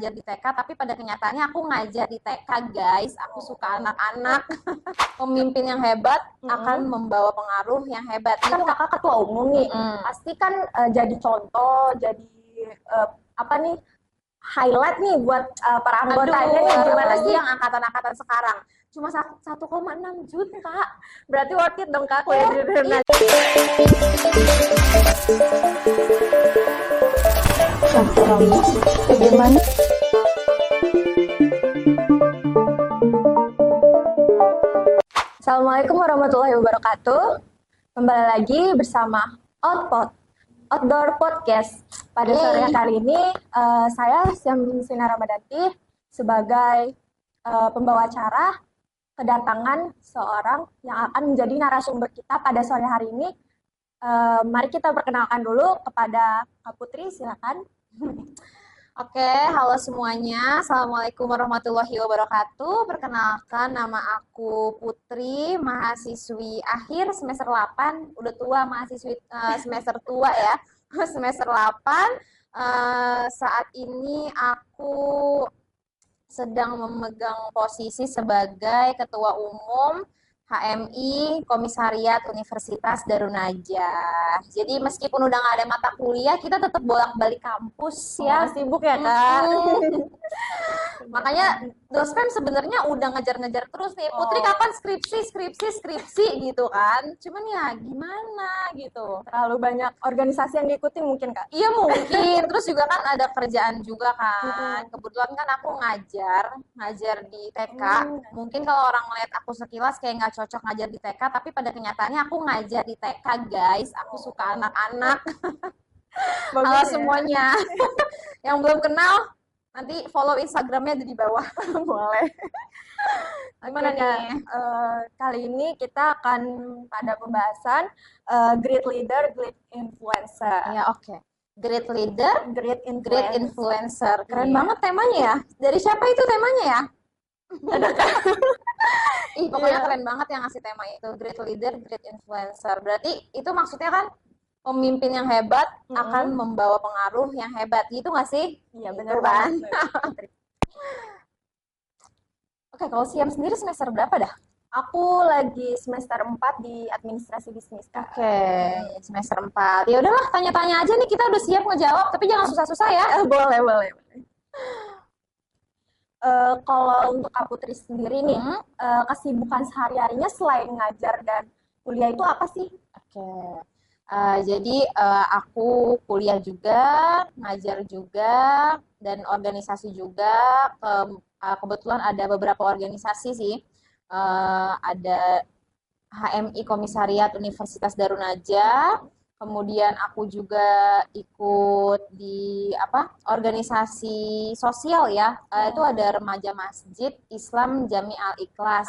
ngajar di TK, tapi pada kenyataannya aku ngajar di TK, guys. Aku suka anak-anak. Pemimpin yang hebat akan membawa pengaruh yang hebat. Kan kakak ketua umum nih, pasti kan jadi contoh, jadi apa nih, highlight nih buat para anggotanya nih. Gimana sih yang angkatan-angkatan sekarang? Cuma 1,6 juta. Berarti worth it dong kak kuliah di Brunei. Bagaimana? Assalamualaikum warahmatullahi wabarakatuh. Kembali lagi bersama Outdoor Podcast. Pada sore kali ini saya Syamsina Ramadanti sebagai pembawa acara kedatangan seorang yang akan menjadi narasumber kita pada sore hari ini. Mari kita perkenalkan dulu kepada Kak Putri, silakan. Oke, halo semuanya. Assalamualaikum warahmatullahi wabarakatuh. Perkenalkan, nama aku Putri, mahasiswi akhir semester 8. Udah tua, mahasiswi semester tua ya. Semester 8. Saat ini aku sedang memegang posisi sebagai Ketua Umum HMI Komisariat Universitas Darun Najah. Jadi meskipun udah nggak ada mata kuliah, kita tetap bolak-balik kampus ya. Sibuk ya kak. Makanya dosen sebenarnya udah ngejar-ngejar terus nih, Putri kapan skripsi gitu kan. Cuman ya gimana gitu. Terlalu banyak organisasi yang diikuti mungkin kak. Iya mungkin. Terus juga kan ada kerjaan juga kan. Kebetulan kan aku ngajar di TK. Mungkin kalau orang ngeliat aku sekilas kayak nggak cocok ngajar di TK, tapi pada kenyataannya aku ngajar di TK, guys. Aku suka anak-anak. Halo semuanya. Yang belum kenal, nanti follow Instagramnya di bawah. Boleh. Gimana nih? Kali ini kita akan pada pembahasan Great Leader, Great Influencer. Ya, oke. Great Leader, Great Influencer. Keren banget temanya ya. Dari siapa itu temanya ya? Pokoknya keren banget yang ngasih tema itu. Great Leader, Great Influencer. Berarti itu maksudnya kan pemimpin yang hebat akan membawa pengaruh yang hebat. Gitu nggak sih? Iya, benar kan? Oke, kalau Siam sendiri semester berapa dah? Aku lagi semester 4 di administrasi bisnis, Kak. Oke, semester 4. Ya udahlah, tanya-tanya aja nih, kita udah siap ngejawab, tapi jangan susah-susah ya. Boleh. Kalau untuk Kak Putri sendiri nih, kesibukan sehari-harinya selain ngajar dan kuliah itu apa sih? Oke, jadi aku kuliah juga, ngajar juga, dan organisasi juga. Kebetulan ada beberapa organisasi sih. Ada HMI Komisariat Universitas Darun Najah. Kemudian aku juga ikut di organisasi sosial ya. Itu ada remaja masjid Islam Jami Al Ikhlas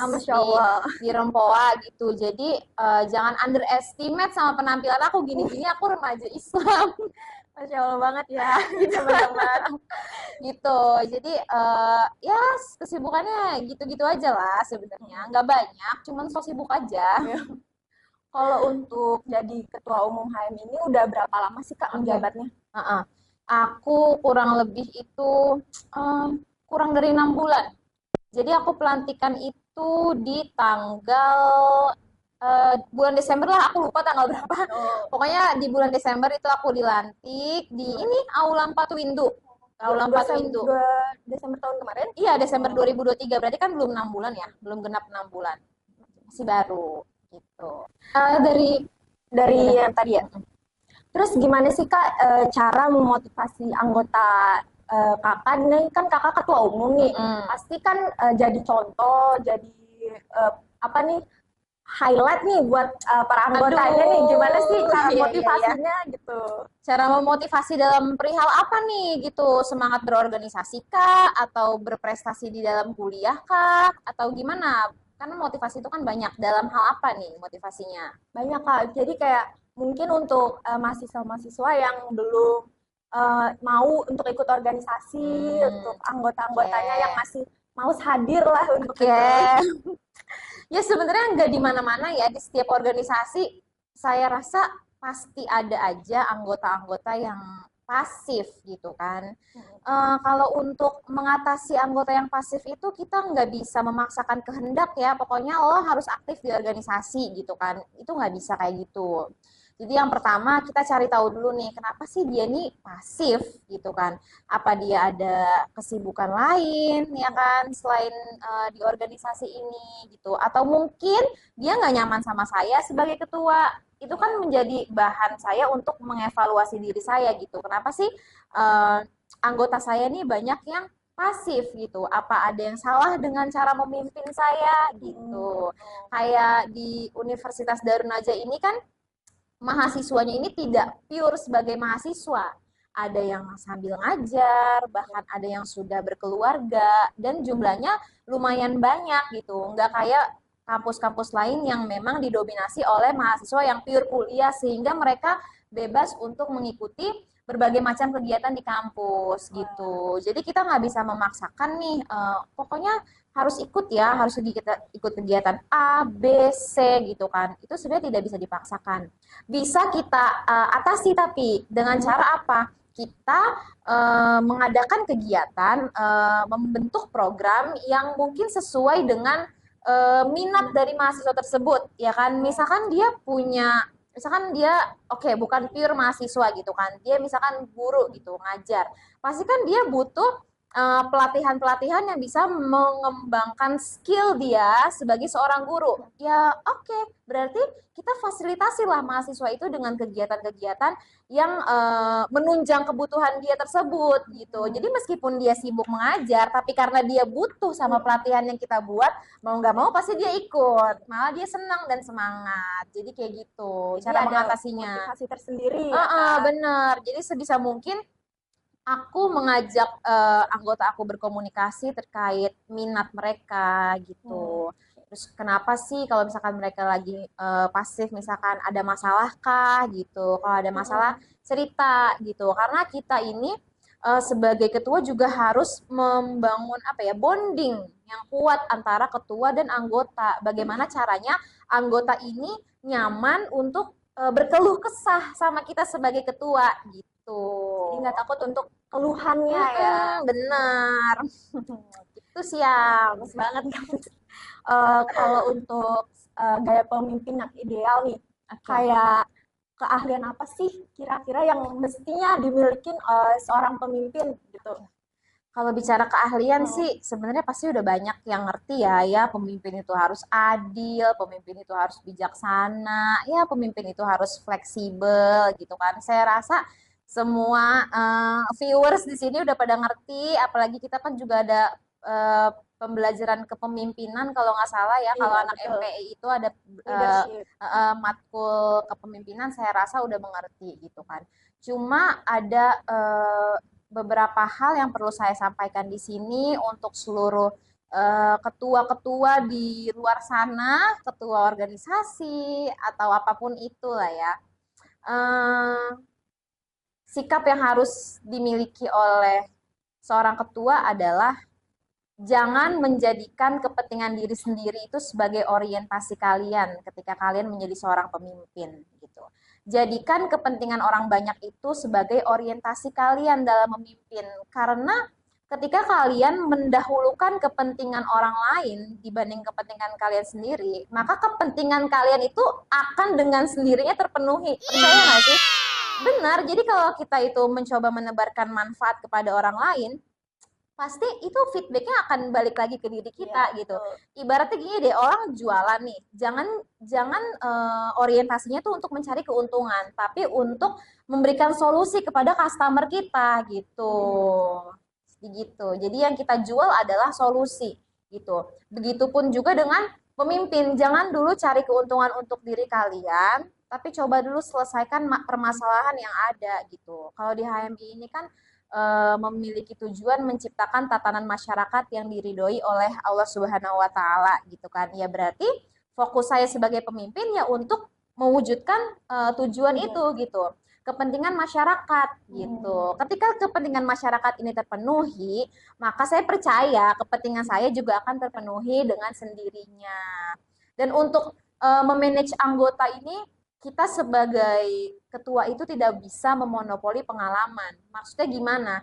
di Rempoa gitu. Jadi jangan underestimate sama penampilan aku gini-gini, aku remaja Islam. Masya Allah banget ya, teman-teman. Gitu. Jadi ya kesibukannya gitu-gitu aja lah sebenarnya. Nggak banyak, cuman so sibuk aja. Kalau untuk jadi ketua umum HM ini udah berapa lama sih Kak menjabatnya? Aku kurang lebih itu kurang dari 6 bulan. Jadi aku pelantikan itu di tanggal bulan Desember lah, aku lupa tanggal berapa. Pokoknya di bulan Desember itu aku dilantik di ini Aula 4 Windu. Aula 4 Windu. Desember tahun kemarin? Iya, Desember 2023. Berarti kan belum 6 bulan ya, belum genap 6 bulan. Masih baru gitu. Dari yang tadi ya. Terus gimana sih Kak cara memotivasi anggota kakak? Nih kan kakak ketua umum nih, pasti kan jadi contoh, jadi highlight nih buat para anggotanya nih. Gimana sih cara motivasinya gitu? Cara memotivasi dalam perihal apa nih gitu? Semangat berorganisasi kah? Atau berprestasi di dalam kuliah kah? Atau gimana? Karena motivasi itu kan banyak. Dalam hal apa nih motivasinya? Banyak Kak. Jadi kayak mungkin untuk mahasiswa-mahasiswa yang belum mau untuk ikut organisasi, untuk anggota-anggotanya yang masih mau hadir lah untuk itu. Ya sebenarnya nggak di mana-mana ya, di setiap organisasi saya rasa pasti ada aja anggota-anggota yang pasif gitu kan. Kalau untuk mengatasi anggota yang pasif itu kita nggak bisa memaksakan kehendak ya, pokoknya lo harus aktif di organisasi gitu kan, itu nggak bisa kayak gitu. Jadi yang pertama kita cari tahu dulu nih, kenapa sih dia nih pasif gitu kan? Apa dia ada kesibukan lain ya kan selain di organisasi ini gitu? Atau mungkin dia nggak nyaman sama saya sebagai ketua? Itu kan menjadi bahan saya untuk mengevaluasi diri saya gitu. Kenapa sih eh, anggota saya nih banyak yang pasif gitu? Apa ada yang salah dengan cara memimpin saya gitu? Kayak di Universitas Darun Najah ini kan mahasiswanya ini tidak pure sebagai mahasiswa. Ada yang sambil ngajar, bahkan ada yang sudah berkeluarga, dan jumlahnya lumayan banyak gitu. Nggak kayak kampus-kampus lain yang memang didominasi oleh mahasiswa yang pure kuliah, sehingga mereka bebas untuk mengikuti berbagai macam kegiatan di kampus gitu. Jadi kita nggak bisa memaksakan nih, pokoknya harus ikut ya, harus ikut kegiatan A, B, C gitu kan. Itu sebenarnya tidak bisa dipaksakan. Bisa kita atasi tapi dengan cara apa? Kita mengadakan kegiatan, membentuk program yang mungkin sesuai dengan minat dari mahasiswa tersebut, ya kan? Misalkan dia oke, bukan pure mahasiswa gitu kan, dia misalkan guru gitu ngajar, pasti kan dia butuh pelatihan-pelatihan yang bisa mengembangkan skill dia sebagai seorang guru. Ya oke, berarti kita fasilitasi lah mahasiswa itu dengan kegiatan-kegiatan yang menunjang kebutuhan dia tersebut gitu. Jadi meskipun dia sibuk mengajar, tapi karena dia butuh sama pelatihan yang kita buat, mau nggak mau pasti dia ikut. Malah dia senang dan semangat. Jadi kayak gitu Jadi cara ada mengatasinya. motivasi tersendiri ya kan? Bener. Jadi sebisa mungkin aku mengajak anggota aku berkomunikasi terkait minat mereka gitu. Terus kenapa sih kalau misalkan mereka lagi pasif, misalkan ada masalah kah gitu. Kalau ada masalah cerita gitu. Karena kita ini sebagai ketua juga harus membangun apa ya, bonding yang kuat antara ketua dan anggota. Bagaimana caranya anggota ini nyaman untuk berkeluh kesah sama kita sebagai ketua gitu. Jadi nggak takut untuk keluhannya ya. Benar. Itu siap. Bagus banget kamu. Kalau untuk gaya pemimpin yang ideal nih, kayak keahlian apa sih kira-kira yang mestinya dimiliki seorang pemimpin gitu? Kalau bicara keahlian sih sebenarnya pasti udah banyak yang ngerti ya pemimpin itu harus adil, pemimpin itu harus bijaksana, ya pemimpin itu harus fleksibel gitu kan. Saya rasa semua viewers di sini udah pada ngerti, apalagi kita kan juga ada eh, pembelajaran kepemimpinan kalau nggak salah ya. Kalau Iya, anak betul. MPI itu ada Leadership. matkul kepemimpinan, saya rasa udah mengerti gitu kan. Cuma ada beberapa hal yang perlu saya sampaikan di sini untuk seluruh ketua-ketua di luar sana, ketua organisasi atau apapun itulah ya. Eh, Sikap yang harus dimiliki oleh seorang ketua adalah jangan menjadikan kepentingan diri sendiri itu sebagai orientasi kalian ketika kalian menjadi seorang pemimpin gitu. Jadikan kepentingan orang banyak itu sebagai orientasi kalian dalam memimpin, karena ketika kalian mendahulukan kepentingan orang lain dibanding kepentingan kalian sendiri, maka kepentingan kalian itu akan dengan sendirinya terpenuhi. Percaya nggak sih? Benar. Jadi kalau kita itu mencoba menebarkan manfaat kepada orang lain, pasti itu feedbacknya akan balik lagi ke diri kita gitu. Ibaratnya gini deh, orang jualan nih, jangan jangan orientasinya tuh untuk mencari keuntungan, tapi untuk memberikan solusi kepada customer kita gitu. Gitu. Jadi yang kita jual adalah solusi gitu. Begitupun juga dengan pemimpin, jangan dulu cari keuntungan untuk diri kalian, tapi coba dulu selesaikan permasalahan yang ada gitu. Kalau di HMI ini kan memiliki tujuan menciptakan tatanan masyarakat yang diridhoi oleh Allah Subhanahu wa taala gitu kan. Ya berarti fokus saya sebagai pemimpin ya untuk mewujudkan tujuan itu gitu. Kepentingan masyarakat gitu. Ketika kepentingan masyarakat ini terpenuhi, maka saya percaya kepentingan saya juga akan terpenuhi dengan sendirinya. Dan untuk memanage anggota ini kita sebagai ketua itu tidak bisa memonopoli pengalaman. Maksudnya gimana?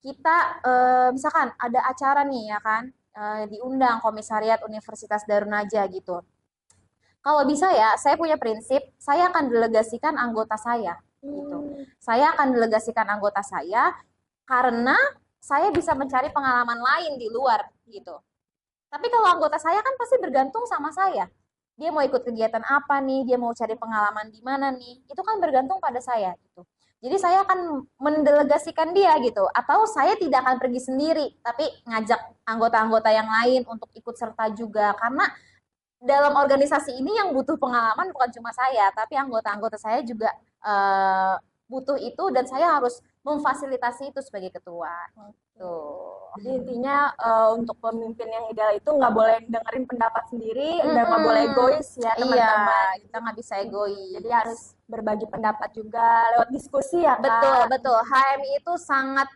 Kita misalkan ada acara nih ya kan, diundang Komisariat Universitas Darun Najah gitu. Kalau bisa ya, saya punya prinsip, saya akan delegasikan anggota saya gitu. Saya akan delegasikan anggota saya karena saya bisa mencari pengalaman lain di luar gitu. Tapi kalau anggota saya kan pasti bergantung sama saya. Dia mau ikut kegiatan apa nih, dia mau cari pengalaman di mana nih, itu kan bergantung pada saya gitu. Jadi saya akan mendelegasikan dia gitu, atau saya tidak akan pergi sendiri, tapi ngajak anggota-anggota yang lain untuk ikut serta juga, karena dalam organisasi ini yang butuh pengalaman bukan cuma saya, tapi anggota-anggota saya juga butuh itu dan saya harus memfasilitasi itu sebagai ketua. Tuh. Jadi intinya untuk pemimpin yang ideal itu nggak boleh dengerin pendapat sendiri, nggak boleh egois ya teman-teman. Iya, kita nggak bisa egois. Jadi harus berbagi pendapat juga lewat diskusi ya Kak. Betul, betul. HMI itu sangat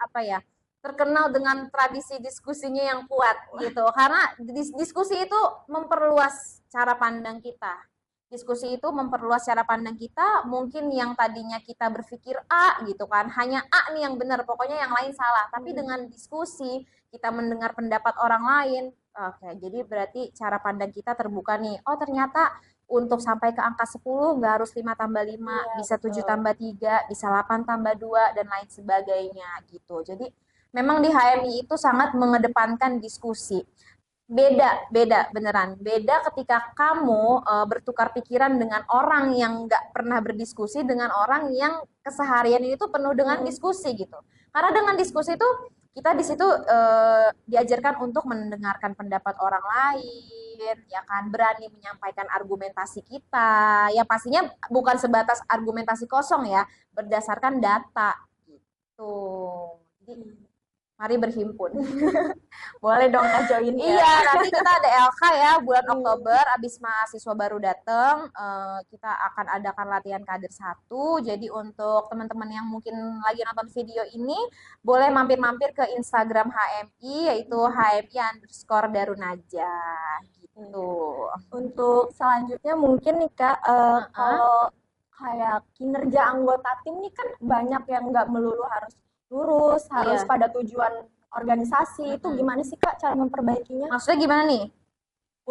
apa ya? Terkenal dengan tradisi diskusinya yang kuat gitu. Karena diskusi itu memperluas cara pandang kita. Diskusi itu memperluas cara pandang kita, mungkin yang tadinya kita berpikir A gitu kan, hanya A nih yang benar, pokoknya yang lain salah. Tapi dengan diskusi, kita mendengar pendapat orang lain, oke, jadi berarti cara pandang kita terbuka nih. Oh ternyata untuk sampai ke angka 10 nggak harus 5 tambah 5, bisa 7 tambah 3, bisa 8 tambah 2, dan lain sebagainya gitu. Jadi memang di HMI itu sangat mengedepankan diskusi. Beda beneran. Beda ketika kamu bertukar pikiran dengan orang yang nggak pernah berdiskusi dengan orang yang keseharian itu penuh dengan diskusi gitu. Karena dengan diskusi itu kita di situ diajarkan untuk mendengarkan pendapat orang lain, ya kan, berani menyampaikan argumentasi kita. Ya pastinya bukan sebatas argumentasi kosong ya, berdasarkan data gitu. Jadi mari berhimpun. Boleh dong Kak join ya. Iya, nanti kita ada LK ya bulan Oktober, abis mahasiswa baru datang, kita akan adakan latihan kader 1. Jadi untuk teman-teman yang mungkin lagi nonton video ini, boleh mampir-mampir ke Instagram HMI, yaitu HMI_Darunajah gitu. Untuk selanjutnya mungkin nih Kak, kalau kayak kinerja anggota tim nih kan banyak yang nggak melulu harus lurus, harus pada tujuan organisasi. Itu gimana sih Kak cara memperbaikinya? Maksudnya gimana nih?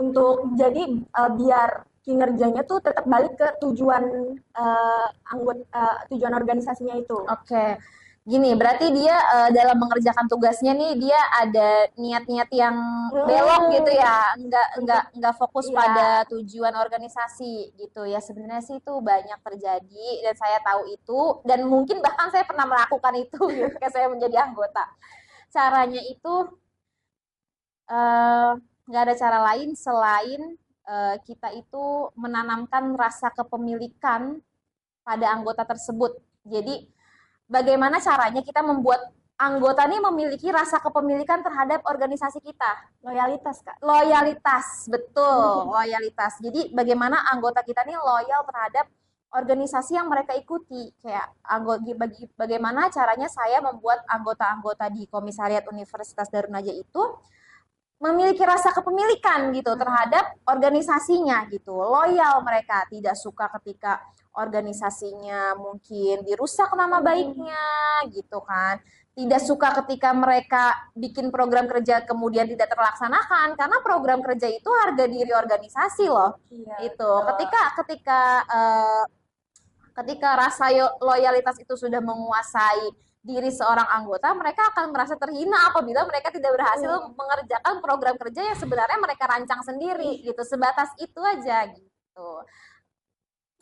Untuk jadi biar kinerjanya tuh tetap balik ke tujuan tujuan organisasinya itu. Oke. Gini, berarti dia dalam mengerjakan tugasnya nih dia ada niat-niat yang belok gitu ya, nggak fokus pada tujuan organisasi gitu ya. Sebenarnya sih itu banyak terjadi dan saya tahu itu, dan mungkin bahkan saya pernah melakukan itu gitu, ketika saya menjadi anggota. Caranya itu nggak ada cara lain selain kita itu menanamkan rasa kepemilikan pada anggota tersebut. Jadi bagaimana caranya kita membuat anggota ini memiliki rasa kepemilikan terhadap organisasi kita? Loyalitas Kak. Loyalitas, betul, loyalitas. Jadi bagaimana anggota kita ini loyal terhadap organisasi yang mereka ikuti. Kayak bagaimana caranya saya membuat anggota-anggota di Komisariat Universitas Darun Najah itu memiliki rasa kepemilikan gitu terhadap organisasinya gitu. Loyal mereka, tidak suka ketika organisasinya mungkin dirusak nama baiknya gitu kan. Tidak suka ketika mereka bikin program kerja kemudian tidak terlaksanakan, karena program kerja itu harga diri organisasi loh. Itu ketika rasa loyalitas itu sudah menguasai diri seorang anggota, mereka akan merasa terhina apabila mereka tidak berhasil mengerjakan program kerja yang sebenarnya mereka rancang sendiri gitu. Sebatas itu aja gitu.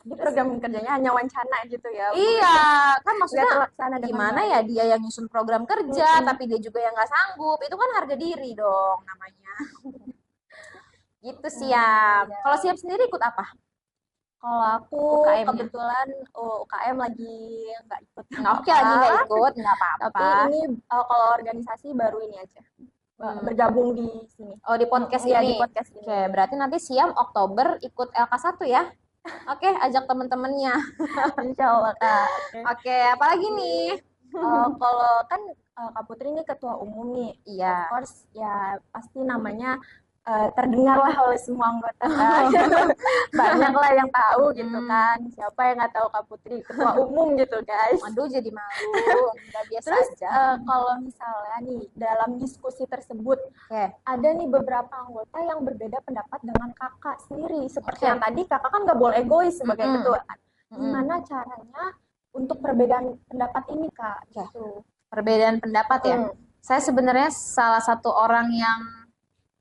Jadi program kerjanya hanya wacana gitu ya. Iya, kan maksudnya gimana ya dia yang nyusun program kerja tapi dia juga yang nggak sanggup, itu kan harga diri dong namanya. Gitu Siam. Kalau Siam sendiri ikut apa? Kalau aku UKM-nya. kebetulan UKM lagi nggak ikut. Oke, lagi nggak ikut, nggak apa-apa. Tapi ini kalau organisasi baru ini aja. Bergabung di sini. Oh, di podcast Iya, ini. di podcast ini. Oke, berarti nanti Siam Oktober ikut LK1 ya. Oke, ajak temen-temennya. Insya Allah Kak. Oke, apalagi nih? Kalau kan Kak Putri ini ketua umum nih. Iya. Of course ya pasti namanya terdengarlah oleh semua anggota kan. Banyak lah yang tahu gitu kan. Siapa yang nggak tahu Kak Putri, ketua umum gitu guys. Waduh, jadi malu. Nggak biasa Terus aja. kalau misalnya nih dalam diskusi tersebut Oke. ada nih beberapa anggota yang berbeda pendapat dengan kakak sendiri. Seperti Oke. yang tadi kakak kan nggak boleh egois sebagai Mm-mm. ketua. Gimana caranya untuk perbedaan pendapat ini Kak? Oke. Gitu. Perbedaan pendapat ya. Saya sebenarnya salah satu orang yang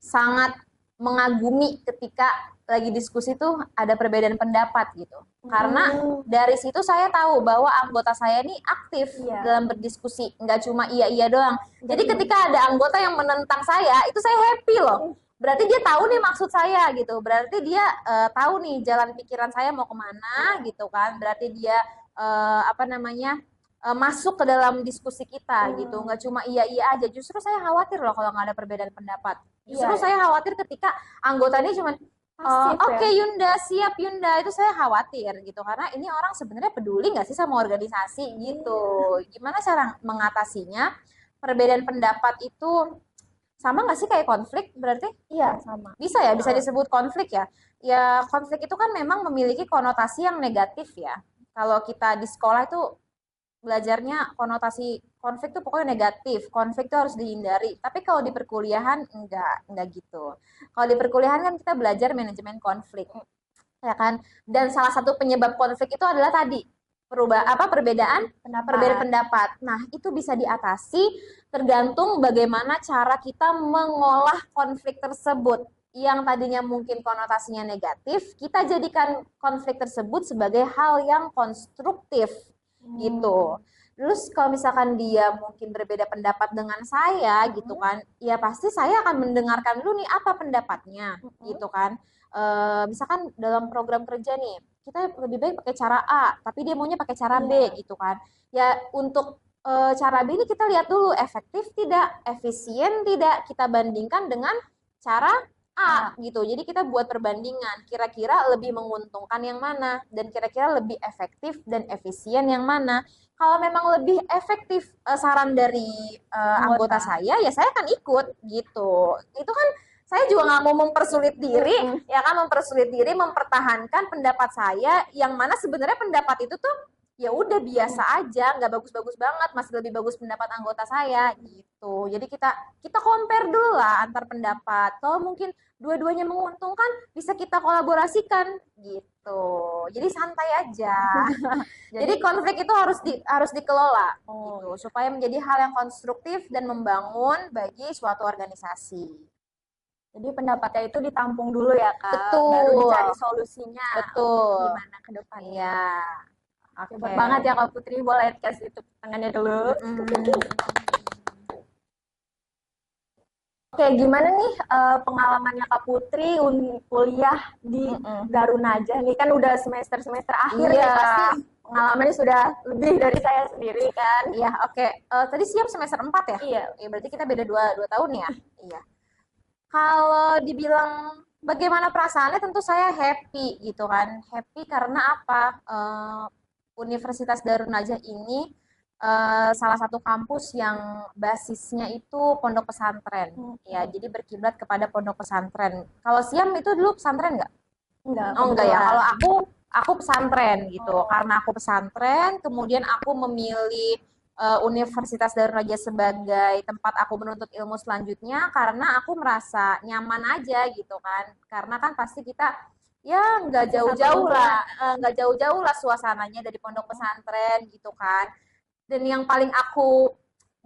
sangat mengagumi ketika lagi diskusi tuh ada perbedaan pendapat gitu. Karena dari situ saya tahu bahwa anggota saya ini aktif dalam berdiskusi, nggak cuma iya-iya doang. Jadi ketika ada anggota yang menentang saya, itu saya happy loh. Berarti dia tahu nih maksud saya gitu. Berarti dia tahu nih jalan pikiran saya mau kemana gitu kan. Berarti dia masuk ke dalam diskusi kita gitu, nggak cuma iya aja. Justru saya khawatir loh kalau nggak ada perbedaan pendapat. Justru saya khawatir ketika anggota ini cuma oke, Yunda, siap Yunda, itu saya khawatir gitu karena ini orang sebenarnya peduli nggak sih sama organisasi gitu. Gimana cara mengatasinya? Perbedaan pendapat itu sama nggak sih kayak konflik berarti? Iya, sama. Bisa ya, bisa disebut konflik ya. Ya konflik itu kan memang memiliki konotasi yang negatif ya. Kalau kita di sekolah itu belajarnya konotasi konflik tuh pokoknya negatif, konflik tuh harus dihindari. Tapi kalau di perkuliahan enggak gitu. Kalau di perkuliahan kan kita belajar manajemen konflik, ya kan? Dan salah satu penyebab konflik itu adalah tadi perbedaan pendapat. Nah, itu bisa diatasi tergantung bagaimana cara kita mengolah konflik tersebut. Yang tadinya mungkin konotasinya negatif, kita jadikan konflik tersebut sebagai hal yang konstruktif gitu. Terus kalau misalkan dia mungkin berbeda pendapat dengan saya gitu kan, ya pasti saya akan mendengarkan dulu nih apa pendapatnya gitu kan. Misalkan dalam program kerja nih, kita lebih baik pakai cara A, tapi dia maunya pakai cara B gitu kan. Ya untuk cara B ini kita lihat dulu efektif tidak, efisien tidak, kita bandingkan dengan cara A gitu. Jadi kita buat perbandingan, kira-kira lebih menguntungkan yang mana dan kira-kira lebih efektif dan efisien yang mana. Kalau memang lebih efektif saran dari anggota saya, ya saya akan ikut gitu. Itu kan saya juga nggak mau mempersulit diri, ya kan, mempersulit diri mempertahankan pendapat saya yang mana sebenarnya pendapat itu tuh ya udah biasa aja, nggak bagus-bagus banget, masih lebih bagus pendapat anggota saya gitu. Jadi kita compare dulu lah antar pendapat. Kalau mungkin dua-duanya menguntungkan, bisa kita kolaborasikan gitu. Jadi santai aja. Jadi konflik itu harus dikelola gitu, supaya menjadi hal yang konstruktif dan membangun bagi suatu organisasi. Jadi pendapatnya itu ditampung dulu ya Kak. Betul. Baru dicari solusinya. Betul. Gimana ke depannya. Iya. Hebat banget ya Kak Putri, boleh kasih tepuk tangannya dulu. Oke, gimana nih pengalamannya Kak Putri kuliah di Garunaja? Nih kan udah semester-semester akhir ya, pasti pengalamannya sudah lebih dari saya sendiri kan. Iya, oke. Tadi siap semester 4 ya? Iya. Berarti kita beda 2 tahun ya? Iya. Kalau dibilang bagaimana perasaannya, tentu saya happy gitu kan. Happy karena apa? Universitas Darun Najah ini salah satu kampus yang basisnya itu pondok pesantren. Ya, jadi berkiblat kepada pondok pesantren. Kalau Siam itu dulu pesantren nggak? Enggak. Oh enggak ya. Kalau aku pesantren gitu. Karena aku pesantren, kemudian aku memilih Universitas Darun Najah sebagai tempat aku menuntut ilmu selanjutnya karena aku merasa nyaman aja gitu kan. Karena kan pasti kita ya nggak jauh-jauh lah suasananya dari pondok pesantren gitu kan. Dan yang paling aku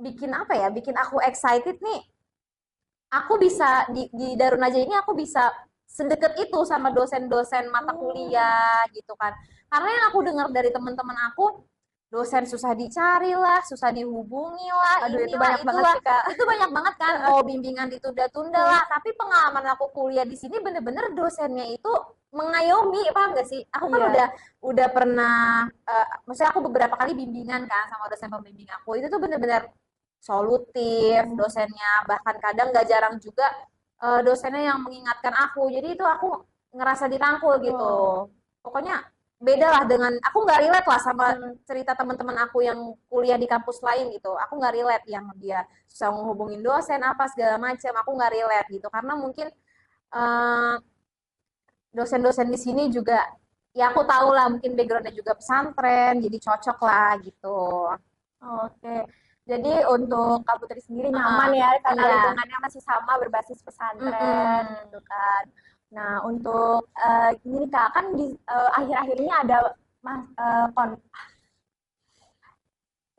bikin aku excited nih, aku bisa di Darun Najah ini aku bisa sedekat itu sama dosen-dosen mata kuliah gitu kan. Karena yang aku dengar dari teman-teman aku, dosen susah dicari lah, susah dihubungi lah, aduh itu banyak banget sih Kak. Itu banyak banget kan, bimbingan ditunda-tunda lah. Tapi pengalaman aku kuliah di sini bener-bener dosennya itu mengayomi, paham gak sih? Aku kan udah pernah, maksudnya aku beberapa kali bimbingan kan sama dosen pembimbing aku, itu tuh bener-bener solutif dosennya, bahkan kadang gak jarang juga dosennya yang mengingatkan aku, jadi itu aku ngerasa dirangkul gitu. Pokoknya beda lah dengan, aku nggak relate lah sama cerita teman-teman aku yang kuliah di kampus lain gitu. Aku nggak relate yang dia susah menghubungin dosen apa segala macam, aku nggak relate gitu karena mungkin eh, dosen-dosen di sini juga ya aku tahu lah mungkin backgroundnya juga pesantren, jadi cocok lah gitu. Oke. Jadi untuk Kak Putri sendiri nyaman ya karena Iya. lingkungannya masih sama berbasis pesantren gitu kan. Nah, untuk ini Kak kan di akhir-akhir ini ada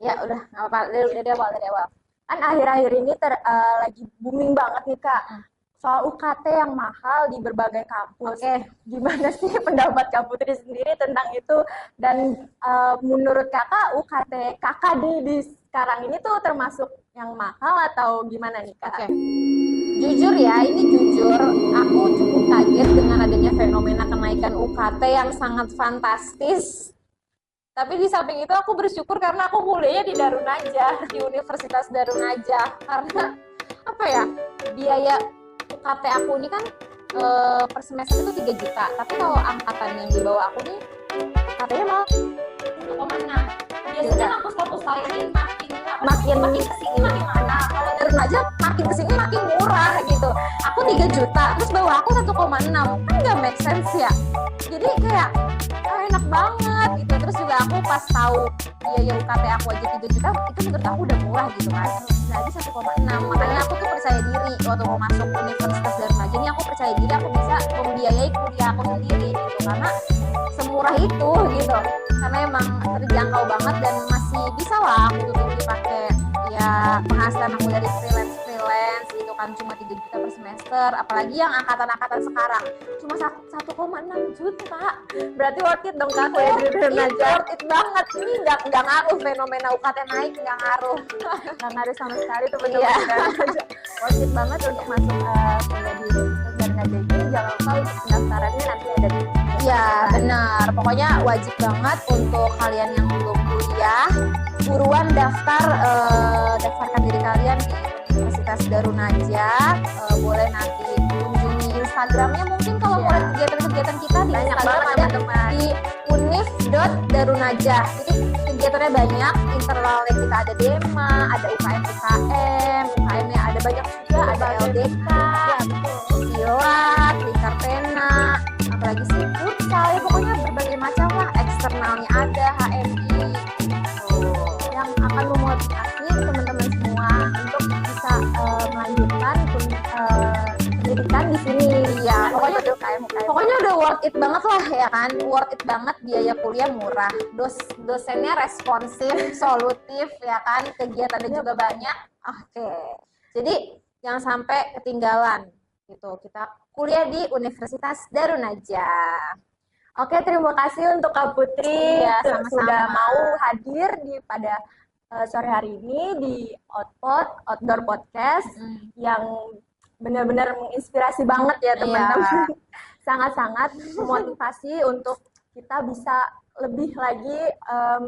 Ya udah nggak apa-apa dari awal. kan akhir-akhir ini lagi booming banget nih Kak soal UKT yang mahal di berbagai kampus. Oke. Gimana sih pendapat Kak Putri sendiri tentang itu? Dan menurut Kakak UKT Kakak di sekarang ini tuh termasuk yang mahal atau gimana nih Kak? Oke. Jujur ya, ini jujur, aku cukup kaget dengan adanya fenomena kenaikan UKT yang sangat fantastis. Tapi di samping itu aku bersyukur karena aku kuliahnya di Darun Najah, di Universitas Darun Najah. Karena apa ya, biaya UKT aku ini kan per semester itu 3 juta. Tapi kalau angkatan yang di bawah aku nih, UKT-nya malah 1,6. Biasanya kampus-kampus lain ini makin kesini makin mahal. Kalau Darun Najah makin kesini makin murah gitu. Aku 3 juta, terus bawah aku 1,6. Kan nggak make sense ya. Jadi kayak enak banget gitu. Terus juga aku pas tahu biaya UKT aku aja 3 juta, itu menurut aku udah murah gitu kan. Lagi 1,6. Makanya aku tuh percaya diri waktu mau masuk Universitas Darun Najah ini, aku percaya diri aku bisa membiayai kuliah aku sendiri gitu, karena semurah itu gitu. Karena emang terjangkau banget dan masih bisa lah aku tuh dipakai ya penghasilan aku dari freelance gitu kan, cuma 3 juta per semester. Apalagi yang angkatan-angkatan sekarang cuma 1,6 juta. Berarti worth it dong Kak kuliah di Darun Najah. Worth it banget. Ini nggak ngaruh fenomena UKT naik, nggak ngaruh. Nggak ngaruh sama sekali tuh teman-teman Darun Najah. Worth it banget untuk masuk kuliah di Universitas Darun Najah ini. Jangan lupa untuk pendaftarannya nanti ada di Iya benar. Pokoknya wajib banget untuk kalian yang belum kuliah, buruan daftarkan diri kalian di Universitas Darun Najah. Boleh nanti kunjungi Instagramnya, mungkin kalau mau lihat kegiatan-kegiatan kita di banyak Instagram banget ada teman-teman. di univ.darunajah. Jadi kegiatannya banyak, internalnya kita ada DEMA, ada UKM UKM, UKM-nya ada banyak juga, ada LDK, silat, lingkar pena, apalagi sih futsal, ya pokoknya berbagai macam lah. Eksternalnya ada HMI yang akan memotivasi teman-teman semua untuk bisa melanjutkan pendidikan di sini ya. UKM. Pokoknya udah worth it banget lah ya kan, worth it banget, biaya kuliah murah, dosennya responsif, solutif ya kan, kegiatannya juga banyak. Oke. Jadi jangan sampai ketinggalan gitu. Kita kuliah di Universitas Darun Najah. Oke, terima kasih untuk Kak Putri Ya, sama-sama. sudah mau hadir pada sore hari ini di Outdoor Podcast yang benar-benar menginspirasi banget ya teman-teman. Sangat-sangat memotivasi untuk kita bisa lebih lagi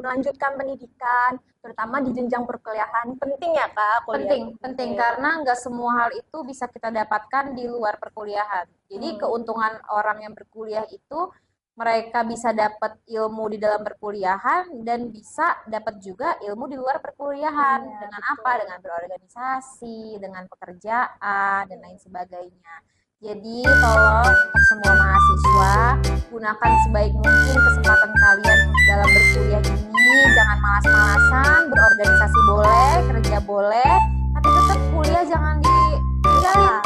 melanjutkan pendidikan, terutama di jenjang perkuliahan. Penting ya Kak kuliah? Penting karena nggak semua hal itu bisa kita dapatkan di luar perkuliahan. Jadi keuntungan orang yang berkuliah itu mereka bisa dapat ilmu di dalam perkuliahan dan bisa dapat juga ilmu di luar perkuliahan. Dengan apa? Dengan berorganisasi, dengan pekerjaan dan lain sebagainya. Jadi tolong untuk semua mahasiswa, gunakan sebaik mungkin kesempatan kalian dalam berkuliah ini. Jangan malas-malasan, berorganisasi boleh, kerja boleh, tapi tetap kuliah jangan ditinggalin.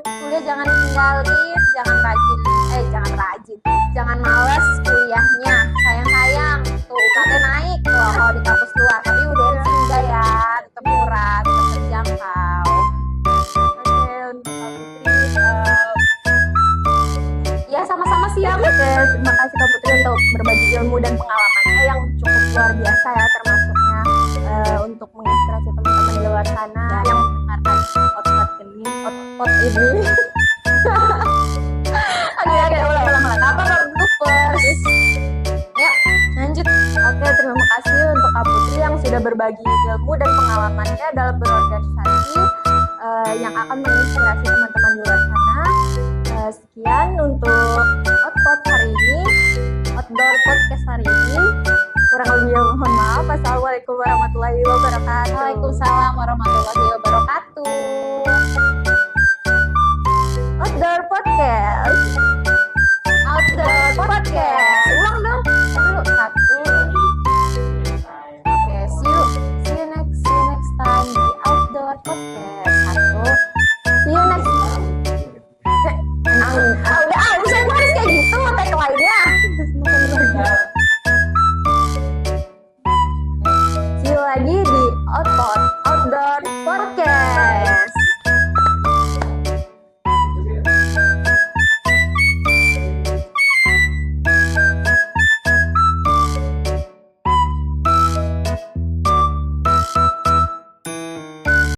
Kuliah jangan ditinggalin, jangan males kuliahnya. Sayang-sayang, tuh UKT naik loh kalau di kampus luar, tapi udah enggak ya, tetap murah, tetap terjangkau. Oke, untuk Kak Putri. Ya sama-sama siap. Oke, terima kasih Kak Putri untuk berbagi ilmu dan pengalamannya yang cukup luar biasa ya, termasuknya untuk menginspirasi teman-teman di luar sana yang mendengarkan podcast ini. Oke, ulang. Apa bloopers? Yuk, lanjut. Oke, terima kasih untuk Kak Putri yang sudah berbagi ilmu dan pengalamannya dalam berorganisasi yang akan menginspirasi teman-teman di luar sana. Sekian untuk Outdoor Podcast hari ini. Kurang lebih mohon maaf. Assalamualaikum warahmatullahi wabarakatuh. Waalaikumsalam warahmatullahi wabarakatuh.